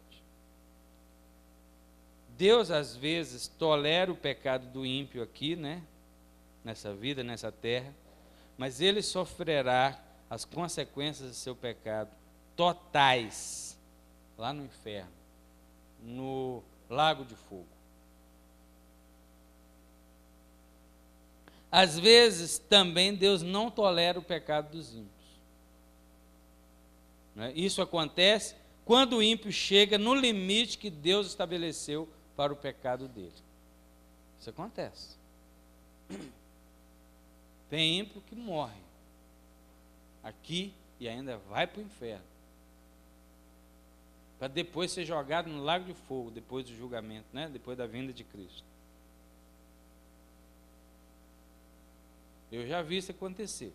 Deus, às vezes, tolera o pecado do ímpio aqui, né? Nessa vida, nessa terra, mas ele sofrerá as consequências do seu pecado totais lá no inferno, no lago de fogo. Às vezes, também, Deus não tolera o pecado dos ímpios. Isso acontece quando o ímpio chega no limite que Deus estabeleceu para o pecado dele. Isso acontece. Tem ímpio que morre aqui e ainda vai para o inferno, para depois ser jogado no lago de fogo, depois do julgamento, né? Depois da vinda de Cristo. Eu já vi isso acontecer.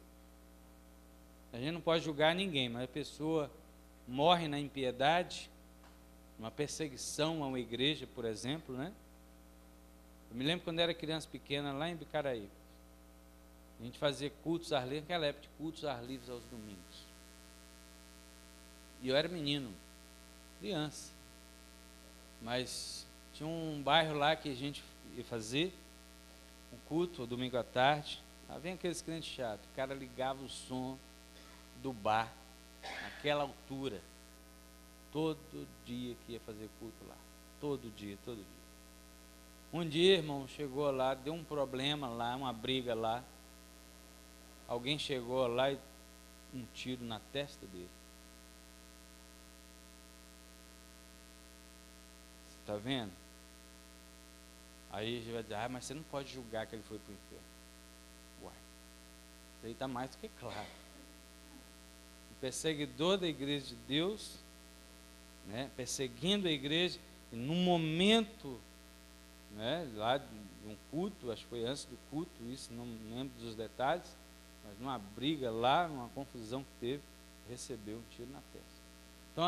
A gente não pode julgar ninguém, mas a pessoa morre na impiedade, uma perseguição a uma igreja, por exemplo, né? Eu me lembro quando era criança pequena, lá em Bicaraí, a gente fazia cultos ar livre, naquela época de cultos ar livres aos domingos. E eu era menino, criança, mas tinha um bairro lá que a gente ia fazer um culto, domingo à tarde. Lá vem aqueles crentes chatos, o cara ligava o som do bar, naquela altura, todo dia que ia fazer culto lá, todo dia. Um dia, irmão, chegou lá, deu um problema lá, uma briga lá, alguém chegou lá e um tiro na testa dele. Você está vendo? Aí a gente vai dizer, mas você não pode julgar que ele foi para o inferno. Uai, isso aí está mais do que claro. O perseguidor da igreja de Deus, né, perseguindo a igreja, e num momento, né, lá de um culto, acho que foi antes do culto, isso, não lembro dos detalhes, mas numa briga lá, numa confusão que teve, recebeu um tiro na testa. Então,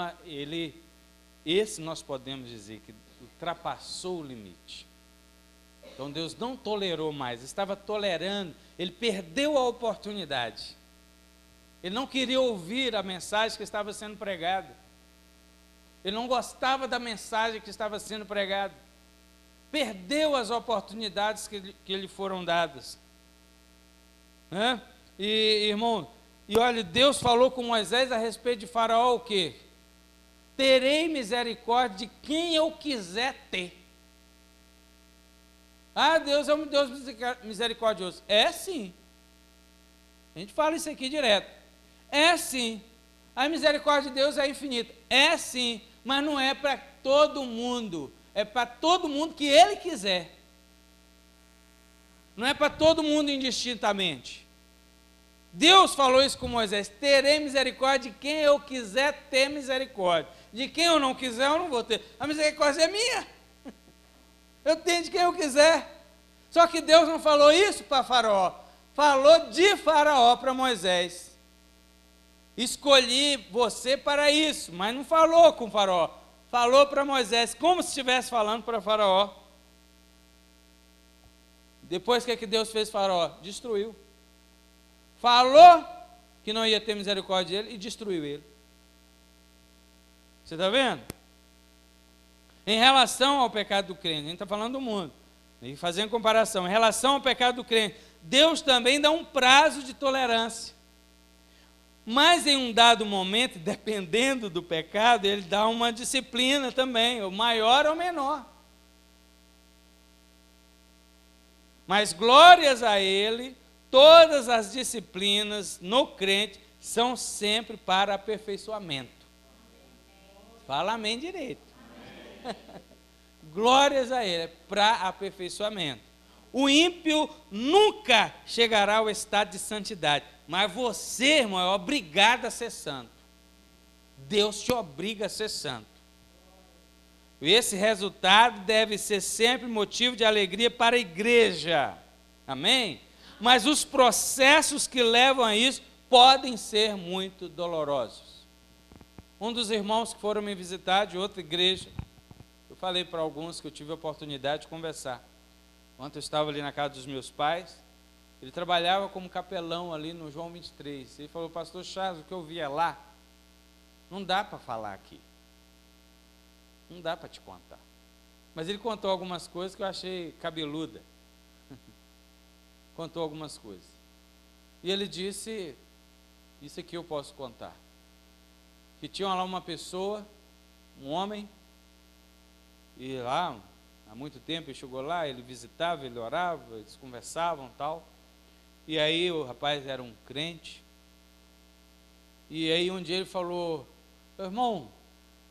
esse nós podemos dizer que ultrapassou o limite. Então Deus não tolerou mais, estava tolerando, ele perdeu a oportunidade. Ele não queria ouvir a mensagem que estava sendo pregada. Ele não gostava da mensagem que estava sendo pregada. Perdeu as oportunidades que lhe foram dadas. Né? Irmão, olha, Deus falou com Moisés a respeito de Faraó o quê? Terei misericórdia de quem eu quiser ter. Ah, Deus é um Deus misericordioso. É sim. A gente fala isso aqui direto. É sim. A misericórdia de Deus é infinita. É sim, mas não é para todo mundo. É para todo mundo que Ele quiser. Não é para todo mundo indistintamente. Deus falou isso com Moisés: terei misericórdia de quem eu quiser ter misericórdia. De quem eu não quiser, eu não vou ter. A misericórdia é minha. Eu tenho de quem eu quiser. Só que Deus não falou isso para Faraó. Falou de Faraó para Moisés. Escolhi você para isso, mas não falou com Faraó. Falou para Moisés, como se estivesse falando para Faraó. Depois, o que Deus fez Faraó? Destruiu. Falou que não ia ter misericórdia dele e destruiu ele. Você está vendo? Em relação ao pecado do crente, a gente está falando do mundo, e fazendo comparação, em relação ao pecado do crente, Deus também dá um prazo de tolerância. Mas em um dado momento, dependendo do pecado, ele dá uma disciplina também, ou maior ou menor. Mas glórias a Ele, todas as disciplinas no crente são sempre para aperfeiçoamento. Fala amém direito. Amém. Glórias a Ele, é para aperfeiçoamento. O ímpio nunca chegará ao estado de santidade, mas você, irmão, é obrigado a ser santo. Deus te obriga a ser santo. Esse resultado deve ser sempre motivo de alegria para a igreja. Amém? Mas os processos que levam a isso podem ser muito dolorosos. Um dos irmãos que foram me visitar de outra igreja, eu falei para alguns que eu tive a oportunidade de conversar. Ontem eu estava ali na casa dos meus pais, ele trabalhava como capelão ali no João 23. Ele falou: pastor Charles, o que eu via lá, não dá para falar aqui. Não dá para te contar. Mas ele contou algumas coisas que eu achei cabeluda. Contou algumas coisas. E ele disse, isso aqui eu posso contar. Que tinha lá uma pessoa, um homem, e lá, há muito tempo, ele chegou lá, ele visitava, ele orava, eles conversavam e tal. E aí o rapaz era um crente. E aí um dia ele falou: irmão,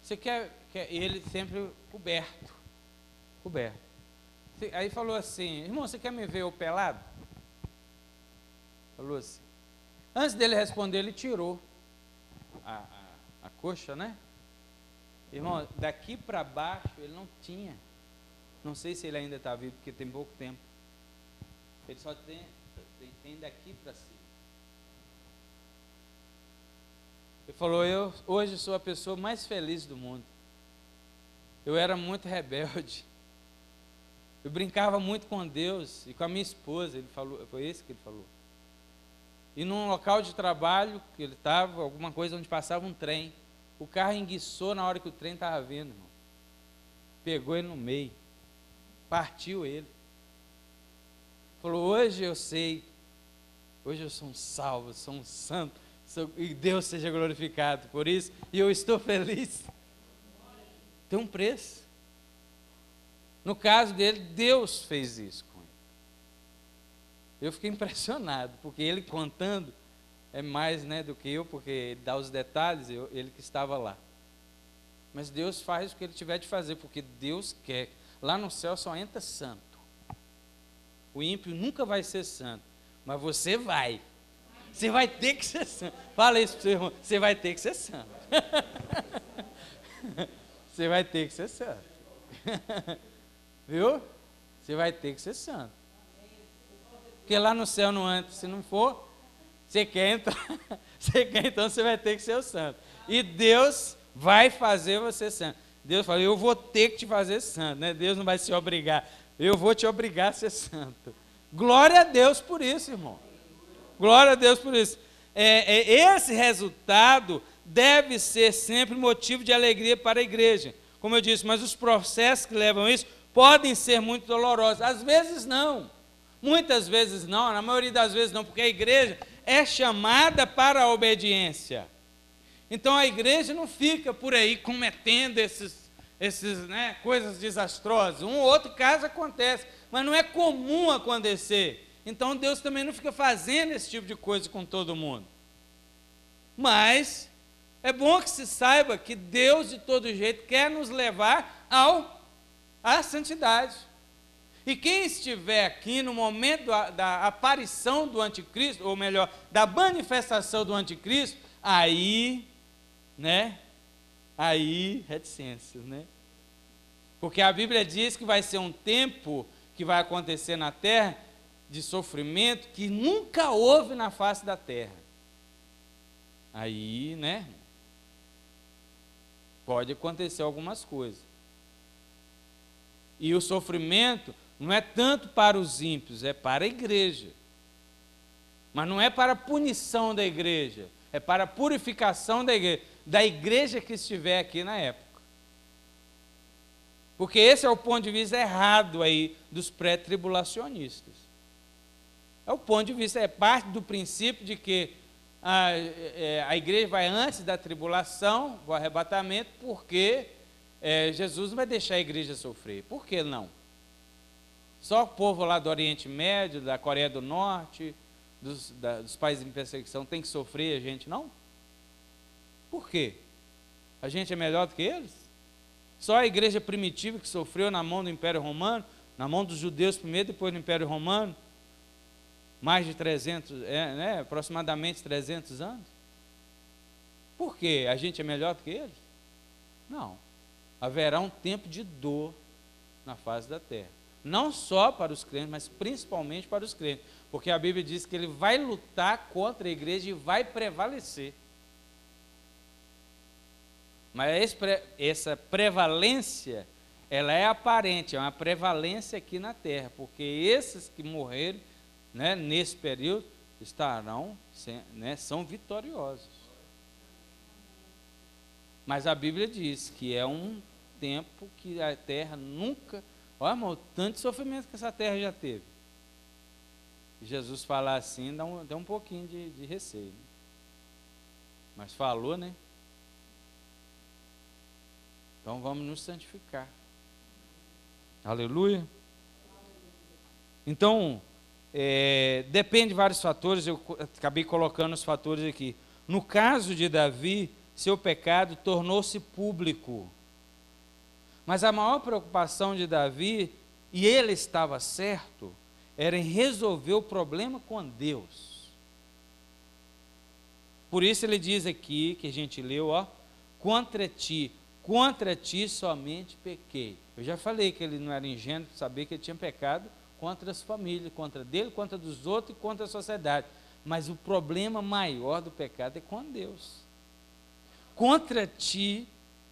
você quer... E ele sempre coberto. Aí falou assim: irmão, você quer me ver eu pelado? Falou assim. Antes dele responder, ele tirou a coxa, né? Irmão, daqui para baixo ele não tinha. Não sei se ele ainda está vivo, porque tem pouco tempo. Ele só tem daqui para cima. Ele falou: eu hoje sou a pessoa mais feliz do mundo. Eu era muito rebelde. Eu brincava muito com Deus e com a minha esposa. Ele falou, foi isso que ele falou. E num local de trabalho que ele estava, alguma coisa onde passava um trem, o carro enguiçou na hora que o trem estava vindo, irmão. Pegou ele no meio, partiu ele. Falou: hoje eu sei, hoje eu sou um salvo, sou um santo, e Deus seja glorificado por isso, e eu estou feliz. Tem um preço. No caso dele, Deus fez isso com ele. Eu fiquei impressionado, porque ele contando é mais, né, do que eu, porque ele dá os detalhes, ele que estava lá. Mas Deus faz o que ele tiver de fazer, porque Deus quer. Lá no céu só entra santo. O ímpio nunca vai ser santo, mas você vai. Você vai ter que ser santo. Fala isso para o seu irmão: você vai ter que ser santo. Você vai ter que ser santo. Viu? Você vai ter que ser santo. Porque lá no céu não entra. Se não for, você quer entrar. Você quer, então você vai ter que ser o santo. E Deus vai fazer você santo. Deus fala: eu vou ter que te fazer santo, né? Deus não vai se obrigar. Eu vou te obrigar a ser santo. Glória a Deus por isso, irmão. Glória a Deus por isso. Esse resultado deve ser sempre motivo de alegria para a igreja. Como eu disse, mas os processos que levam a isso podem ser muito dolorosos. Às vezes não. Muitas vezes não, na maioria das vezes não, porque a igreja é chamada para a obediência. Então a igreja não fica por aí cometendo esses né, coisas desastrosas. Um ou outro caso acontece, mas não é comum acontecer. Então Deus também não fica fazendo esse tipo de coisa com todo mundo. Mas é bom que se saiba que Deus, de todo jeito, quer nos levar à santidade. E quem estiver aqui no momento da aparição do anticristo, ou melhor, da manifestação do anticristo, aí, reticências, né? Porque a Bíblia diz que vai ser um tempo que vai acontecer na terra de sofrimento que nunca houve na face da terra. Aí, né? Pode acontecer algumas coisas. E o sofrimento não é tanto para os ímpios, é para a igreja. Mas não é para a punição da igreja, é para a purificação da igreja. da igreja que estiver aqui na época. Porque esse é o ponto de vista errado aí dos pré-tribulacionistas. É o ponto de vista, é parte do princípio de que a igreja vai antes da tribulação, do arrebatamento, porque Jesus não vai deixar a igreja sofrer. Por que não? Só o povo lá do Oriente Médio, da Coreia do Norte, dos países em perseguição tem que sofrer, a gente não? Por quê? A gente é melhor do que eles? Só a igreja primitiva que sofreu na mão do Império Romano, na mão dos judeus primeiro, depois do Império Romano, mais de 300, aproximadamente 300 anos. Por quê? A gente é melhor do que eles? Não. Haverá um tempo de dor na face da terra. Não só para os crentes, mas principalmente para os crentes. Porque a Bíblia diz que ele vai lutar contra a igreja e vai prevalecer. Mas essa prevalência, ela é aparente, é uma prevalência aqui na terra. Porque esses que morreram, nesse período, estarão, são vitoriosos. Mas a Bíblia diz que é um tempo que a terra nunca... Olha, irmão, o tanto de sofrimento que essa terra já teve. Jesus falar assim dá um pouquinho de receio. Né? Mas falou, né? Então vamos nos santificar. Aleluia. Então, depende de vários fatores, eu acabei colocando os fatores aqui. No caso de Davi, seu pecado tornou-se público. Mas a maior preocupação de Davi, e ele estava certo, era em resolver o problema com Deus. Por isso ele diz aqui, que a gente leu, contra ti somente pequei. Eu já falei que ele não era ingênuo de saber que ele tinha pecado contra as famílias, contra dele, contra dos outros e contra a sociedade. Mas o problema maior do pecado é com Deus. Contra ti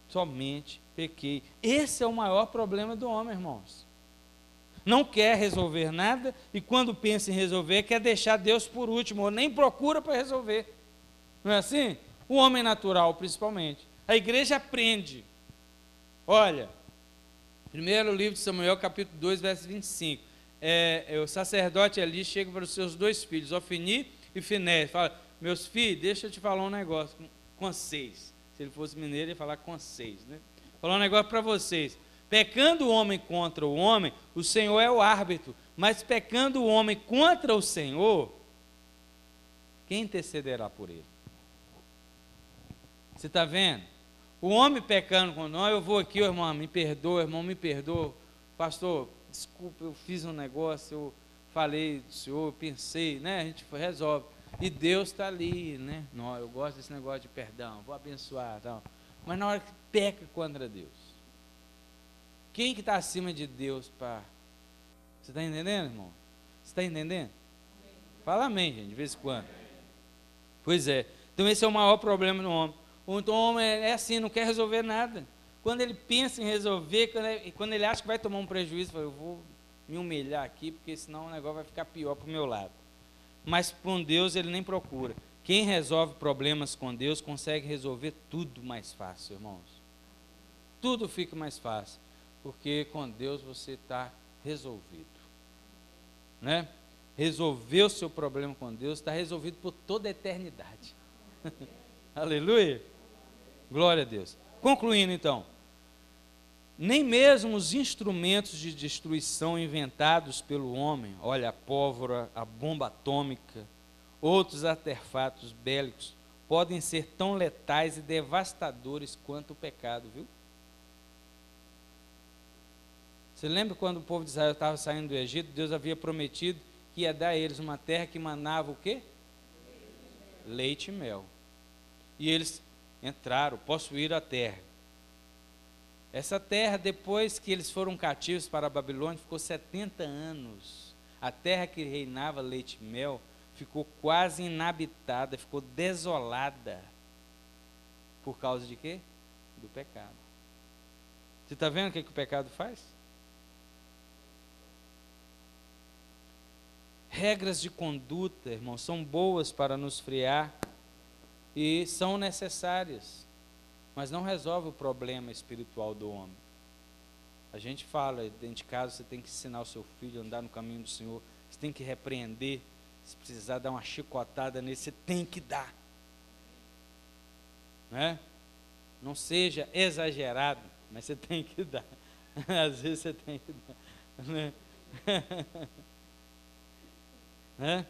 somente pequei. Esse é o maior problema do homem, irmãos. Não quer resolver nada e quando pensa em resolver, quer deixar Deus por último, ou nem procura para resolver. Não é assim? O homem natural, principalmente. A igreja aprende. Olha, primeiro livro de Samuel, capítulo 2, verso 25. O sacerdote ali chega para os seus dois filhos, Ofni e Finéias. Fala, meus filhos, deixa eu te falar um negócio com vocês. Se ele fosse mineiro, ele ia falar com vocês, né? Falar um negócio para vocês. Pecando o homem contra o homem, o Senhor é o árbitro. Mas pecando o homem contra o Senhor, quem intercederá por ele? Você está vendo? O homem pecando contra nós, eu vou aqui, irmão, me perdoa, irmão, me perdoa. Pastor, desculpa, eu fiz um negócio, eu falei do Senhor, eu pensei, né? A gente resolve. E Deus está ali, né? Não, eu gosto desse negócio de perdão, vou abençoar, tal. Mas na hora que peca contra Deus, quem que está acima de Deus para... Você está entendendo, irmão? Você está entendendo? Fala amém, gente, de vez em quando. Pois é. Então esse é o maior problema do homem. Então o homem é assim, não quer resolver nada. Quando ele pensa em resolver, quando ele acha que vai tomar um prejuízo, fala, eu vou me humilhar aqui, porque senão o negócio vai ficar pior para o meu lado. Mas com Deus ele nem procura. Quem resolve problemas com Deus consegue resolver tudo mais fácil, irmãos. Tudo fica mais fácil, porque com Deus você está resolvido. Né? Resolver o seu problema com Deus está resolvido por toda a eternidade. Aleluia! Glória a Deus. Concluindo então, nem mesmo os instrumentos de destruição inventados pelo homem, olha, a pólvora, a bomba atômica, outros artefatos bélicos, podem ser tão letais e devastadores quanto o pecado, viu? Você lembra quando o povo de Israel estava saindo do Egito, Deus havia prometido que ia dar a eles uma terra que manava o quê? Leite e mel. E eles entraram, possuíram a terra. Essa terra, depois que eles foram cativos para a Babilônia, ficou 70 anos. A terra que reinava leite e mel ficou quase inabitada, ficou desolada. Por causa de quê? Do pecado. Você está vendo o que o pecado faz? Regras de conduta, irmão, são boas para nos frear e são necessárias. mas não resolve o problema espiritual do homem. A gente fala, dentro de casa, você tem que ensinar o seu filho a andar no caminho do Senhor, você tem que repreender, se precisar dar uma chicotada nele, você tem que dar. Né? Não seja exagerado, mas você tem que dar. Às vezes você tem que dar. Né? Né?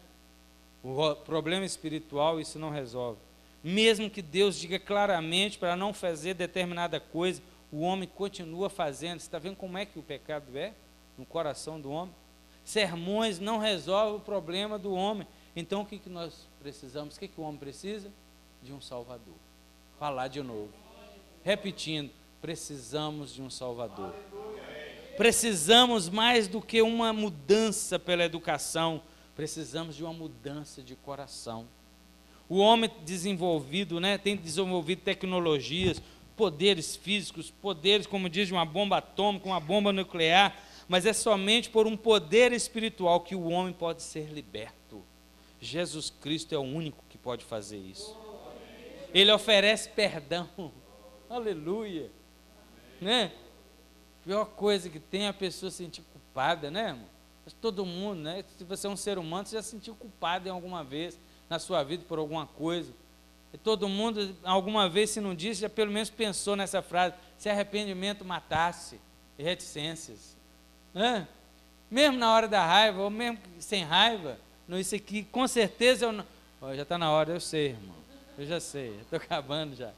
O problema espiritual isso não resolve. Mesmo que Deus diga claramente para não fazer determinada coisa, o homem continua fazendo. Você está vendo como é que o pecado é no coração do homem? Sermões não resolvem o problema do homem. Então o que nós precisamos? O que o homem precisa? De um Salvador. Falar de novo. Repetindo, precisamos de um Salvador. Precisamos mais do que uma mudança pela educação, precisamos de uma mudança de coração. O homem desenvolvido, né, tem desenvolvido tecnologias, poderes físicos, poderes, como diz, de uma bomba atômica, uma bomba nuclear, mas é somente por um poder espiritual que o homem pode ser liberto. Jesus Cristo é o único que pode fazer isso. Ele oferece perdão. Aleluia. Né? A pior coisa que tem é a pessoa se sentir culpada, né, irmão? Todo mundo, né? Se você é um ser humano, você já se sentiu culpado em alguma vez na sua vida por alguma coisa. E todo mundo, alguma vez, se não disse, já pelo menos pensou nessa frase: se arrependimento matasse e reticências. Né? Mesmo na hora da raiva, ou mesmo sem raiva, não, isso aqui, com certeza, eu não... Oh, já está na hora, eu sei, irmão. Eu já sei, estou acabando já.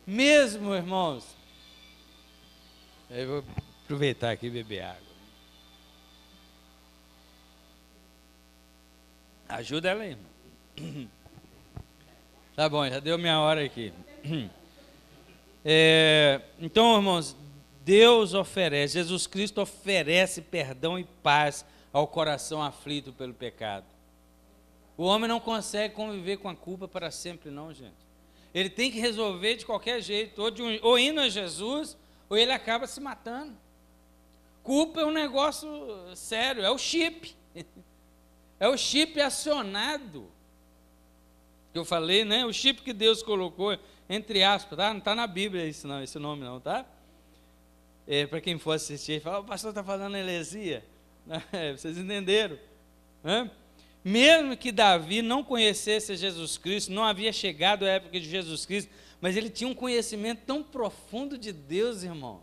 Mesmo, irmãos, eu vou aproveitar aqui e beber água. Ajuda ela aí, irmão. Tá bom, já deu minha hora aqui. Então, irmãos, Deus oferece, Jesus Cristo oferece perdão e paz ao coração aflito pelo pecado. O homem não consegue conviver com a culpa para sempre, não, gente. Ele tem que resolver de qualquer jeito, ou indo a Jesus, ou ele acaba se matando. Culpa é um negócio sério, é o chip. É o chip acionado. Que eu falei, né? O chip que Deus colocou, entre aspas, tá? Não está na Bíblia isso não, esse nome não, tá? Para quem for assistir, fala, o pastor está falando heresia. Vocês entenderam? Mesmo que Davi não conhecesse Jesus Cristo, não havia chegado à época de Jesus Cristo, mas ele tinha um conhecimento tão profundo de Deus, irmão.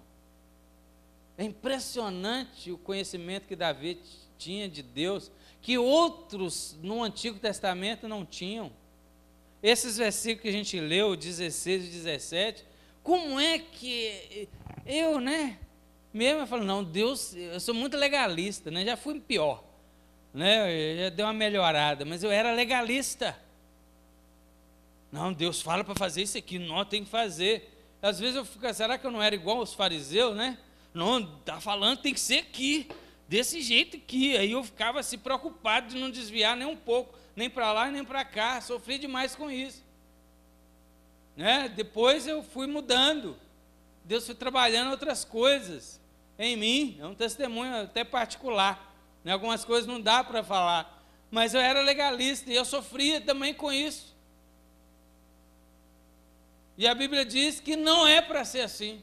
É impressionante o conhecimento que Davi tinha de Deus, que outros no Antigo Testamento não tinham. Esses versículos que a gente leu, 16 e 17, como é que eu, né? Mesmo eu falo, não, Deus, eu sou muito legalista, né? Já fui pior. Né, já deu uma melhorada, mas eu era legalista. Não, Deus fala para fazer isso aqui, não, tem que fazer. Às vezes eu fico, será que eu não era igual aos fariseus, né? Não, está falando, tem que ser aqui, desse jeito aqui. Aí eu ficava assim preocupado de não desviar nem um pouco, nem para lá nem para cá, sofri demais com isso. Né? Depois eu fui mudando, Deus foi trabalhando outras coisas em mim, é um testemunho até particular. Algumas coisas não dá para falar, mas eu era legalista e eu sofria também com isso. E a Bíblia diz que não é para ser assim.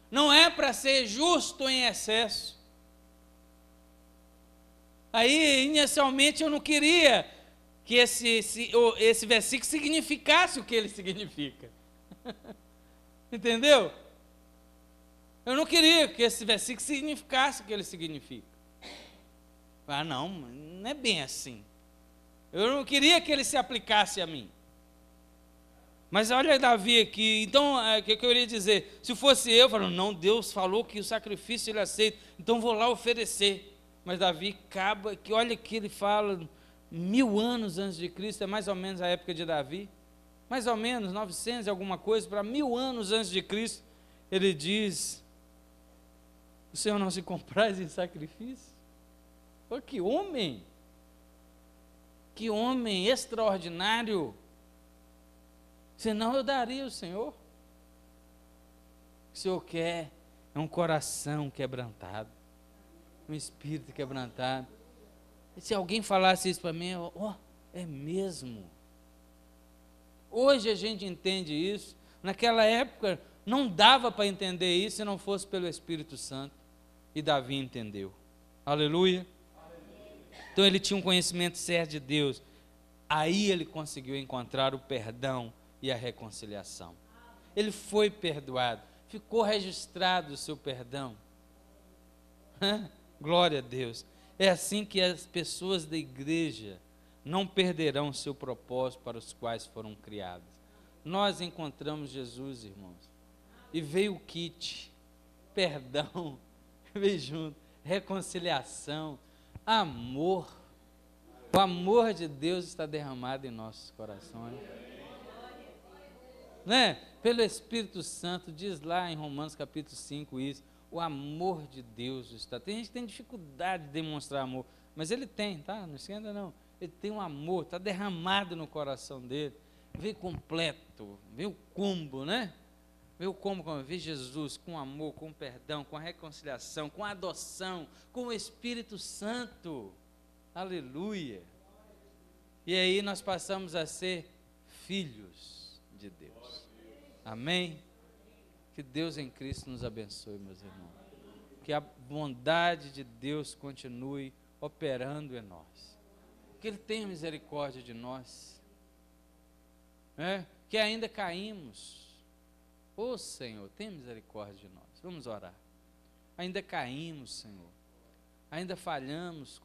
Não é para ser justo em excesso. Aí, inicialmente, eu não queria que esse versículo significasse o que ele significa. Entendeu? Eu não queria que esse versículo significasse o que ele significa. Ah, não é bem assim. Eu não queria que ele se aplicasse a mim. Mas olha Davi aqui, então, o que eu queria dizer? Se fosse eu, falando, não, Deus falou que o sacrifício ele aceita, então vou lá oferecer. Mas Davi acaba, que olha que ele fala, 1000 anos antes de Cristo, é mais ou menos a época de Davi, mais ou menos, 900 e alguma coisa, para 1000 anos antes de Cristo, ele diz, o Senhor não se compraz em sacrifício? Pô, que homem extraordinário, senão eu daria ao Senhor. O que o Senhor quer é um coração quebrantado, um espírito quebrantado. E se alguém falasse isso para mim, É mesmo. Hoje a gente entende isso. Naquela época não dava para entender isso se não fosse pelo Espírito Santo. E Davi entendeu. Aleluia. Então ele tinha um conhecimento certo de Deus. Aí ele conseguiu encontrar o perdão e a reconciliação. Ele foi perdoado. Ficou registrado o seu perdão. Glória a Deus. É assim que as pessoas da igreja não perderão o seu propósito para os quais foram criadas. Nós encontramos Jesus, irmãos, e veio o kit, perdão, veio junto, reconciliação, amor. O amor de Deus está derramado em nossos corações. Né? Pelo Espírito Santo, diz lá em Romanos capítulo 5 isso, o amor de Deus está. Tem gente que tem dificuldade de demonstrar amor, mas ele tem, tá? Não esquenta não. Ele tem um amor, está derramado no coração dele. Veio completo, veio o combo, né? Veio o combo, veio Jesus com amor, com perdão, com a reconciliação, com a adoção, com o Espírito Santo. Aleluia. E aí nós passamos a ser filhos de Deus. Amém? Que Deus em Cristo nos abençoe, meus irmãos. Que a bondade de Deus continue operando em nós. Que Ele tenha misericórdia de nós. Que ainda caímos. Ô Senhor, tenha misericórdia de nós. Vamos orar. Ainda caímos, Senhor. Ainda falhamos